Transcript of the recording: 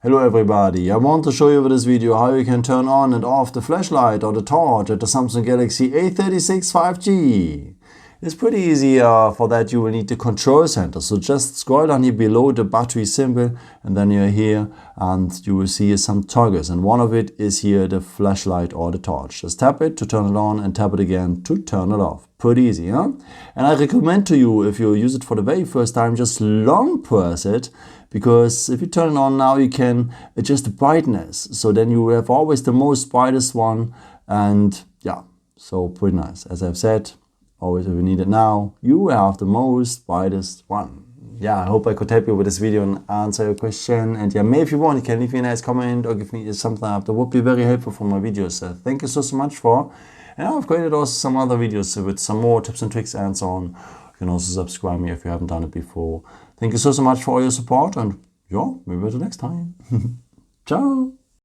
Hello everybody, I want to show you with this video how you can turn on and off the flashlight or the torch at the Samsung Galaxy A36 5G. It's pretty easy. For that you will need the control center, so just scroll down here below the battery symbol and then you're here and you will see some toggles, and one of it is here the flashlight or the torch. Just tap it to turn it on and tap it again to turn it off. Pretty easy, huh? And I recommend to you, if you use it for the very first time, just long press it, because if you turn it on now you can adjust the brightness, so then you have always the most brightest one, and yeah, so pretty nice. As I've said, always if you need it now, you have the most brightest one. Yeah, I hope I could help you with this video and answer your question. And yeah, maybe if you want, you can leave me a nice comment or give me something up. That would be very helpful for my videos. Thank you so much for. And I've created also some other videos with some more tips and tricks and so on. You can also subscribe me if you haven't done it before. Thank you so much for all your support, and yeah, maybe until next time. Ciao.